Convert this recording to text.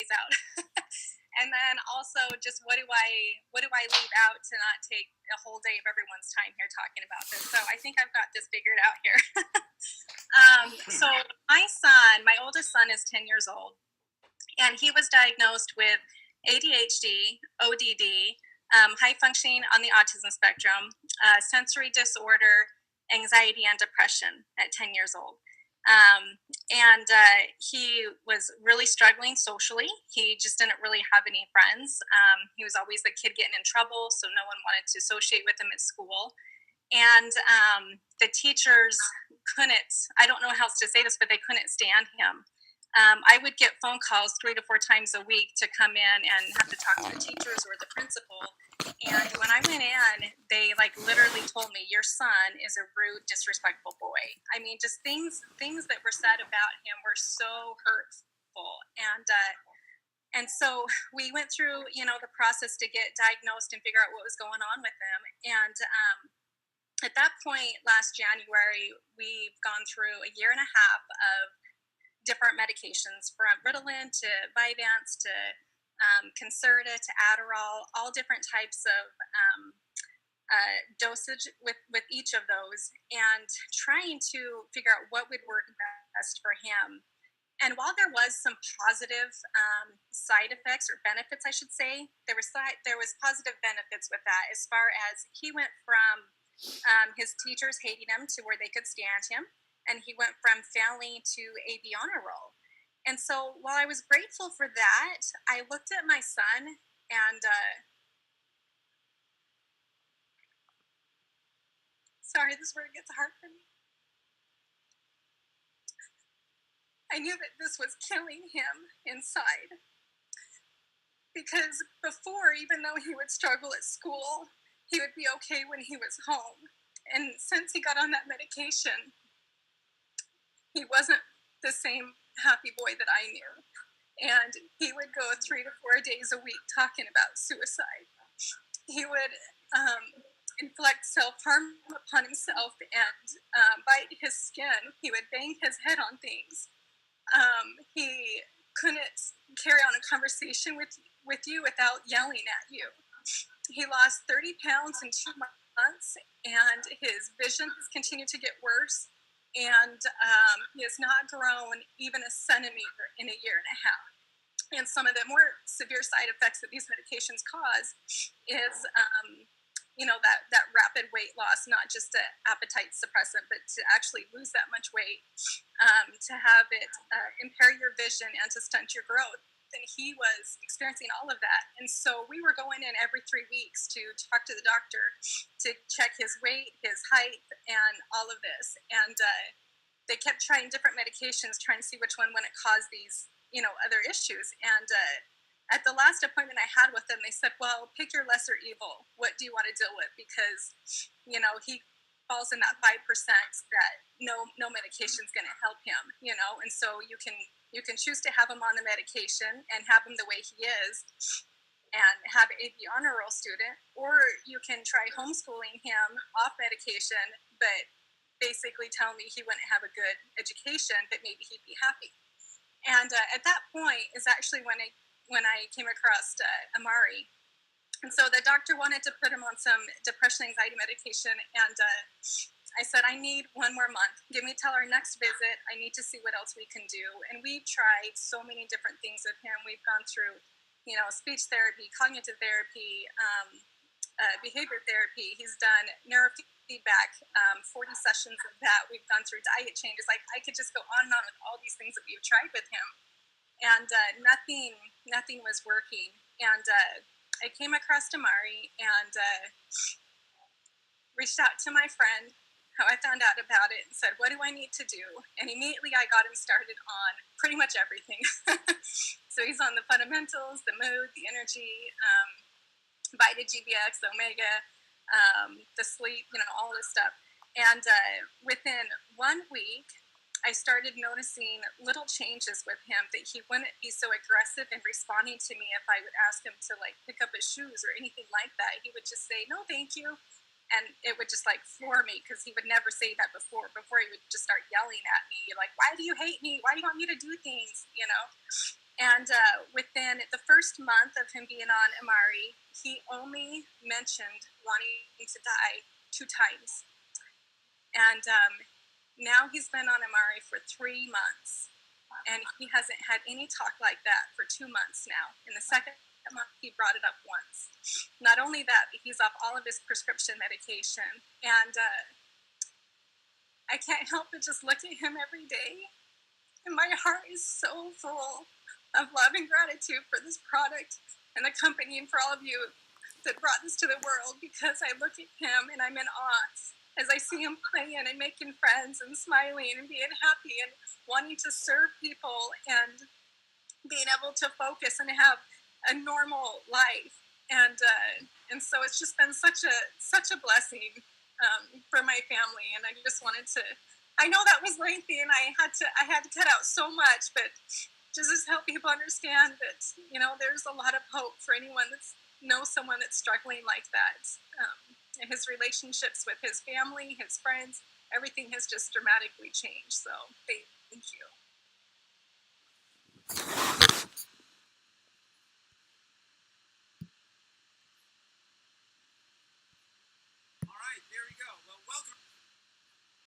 days out. And then also just what do I leave out to not take a whole day of everyone's time here talking about this. So I think I've got this figured out here. So my oldest son is 10 years old, and he was diagnosed with ADHD, ODD, high functioning on the autism spectrum, sensory disorder, anxiety, and depression at 10 years old. And he was really struggling socially. He just didn't really have any friends. He was always the kid getting in trouble, so no one wanted to associate with him at school. And the teachers couldn't, I don't know how else to say this, but they couldn't stand him. I would get phone calls 3 to 4 times a week to come in and have to talk to the teachers or the principal. And when I went in, they literally told me, your son is a rude, disrespectful boy. I mean, just things that were said about him were so hurtful. And so we went through, the process to get diagnosed and figure out what was going on with him. And at that point, last January, we've gone through a year and a half of different medications, from Ritalin to Vyvanse to Concerta to Adderall, all different types of dosage with each of those, and trying to figure out what would work best for him. And while there was some positive side effects, or benefits, I should say, there was positive benefits with that, as far as he went from his teachers hating him to where they could stand him. And he went from failing to a B honor roll. And so while I was grateful for that, I looked at my son and sorry, this is where it gets hard for me. I knew that this was killing him inside. Because before, even though he would struggle at school, he would be okay when he was home. And since he got on that medication, he wasn't the same happy boy that I knew. And he would go 3 to 4 days a week talking about suicide. He would inflict self-harm upon himself and bite his skin. He would bang his head on things. He couldn't carry on a conversation with you without yelling at you. He lost 30 pounds in 2 months, and his vision has continued to get worse. And he has not grown even a centimeter in a year and a half. And some of the more severe side effects that these medications cause is, that rapid weight loss, not just an appetite suppressant, but to actually lose that much weight, to have it impair your vision and to stunt your growth. And he was experiencing all of that. And so we were going in every 3 weeks to talk to the doctor to check his weight, his height, and all of this. And they kept trying different medications, trying to see which one wouldn't cause these, other issues. And at the last appointment I had with them, they said, well, pick your lesser evil. What do you want to deal with? Because, he falls in that 5% that no medication is going to help him, and so you can choose to have him on the medication and have him the way he is and have a B honor roll student, or you can try homeschooling him off medication, but basically tell me he wouldn't have a good education, but maybe he'd be happy. And at that point is actually when I came across Amari. And so the doctor wanted to put him on some depression anxiety medication, and I said, I need 1 more month. Give me till our next visit. I need to see what else we can do. And we've tried so many different things with him. We've gone through, speech therapy, cognitive therapy, behavior therapy. He's done neurofeedback, 40 sessions of that. We've gone through diet changes. I could just go on and on with all these things that we've tried with him. And nothing was working. And I came across Amari and reached out to my friend, how I found out about it, and said, what do I need to do? And immediately I got him started on pretty much everything. So he's on the fundamentals, the mood, the energy, Vita GBX, the Omega, the sleep, all this stuff. And within 1 week, I started noticing little changes with him, that he wouldn't be so aggressive in responding to me if I would ask him to pick up his shoes or anything like that. He would just say, no, thank you. And it would just floor me, because he would never say that before. Before, he would just start yelling at me, why do you hate me? Why do you want me to do things? And within the first month of him being on Amari, he only mentioned wanting to die 2 times. And now he's been on Amari for 3 months. And he hasn't had any talk like that for 2 months now. In the second month, he brought it up once. Not only that, but he's off all of his prescription medication. And I can't help but just look at him every day. And my heart is so full of love and gratitude for this product and the company and for all of you that brought this to the world, because I look at him and I'm in awe as I see him playing and making friends and smiling and being happy and wanting to serve people and being able to focus and have a normal life. And so it's just been such a blessing for my family. And I just wanted to, I know that was lengthy and I had to cut out so much, but just help people understand that, there's a lot of hope for anyone that knows someone that's struggling like that. His relationships with his family, his friends, everything has just dramatically changed. So thank you.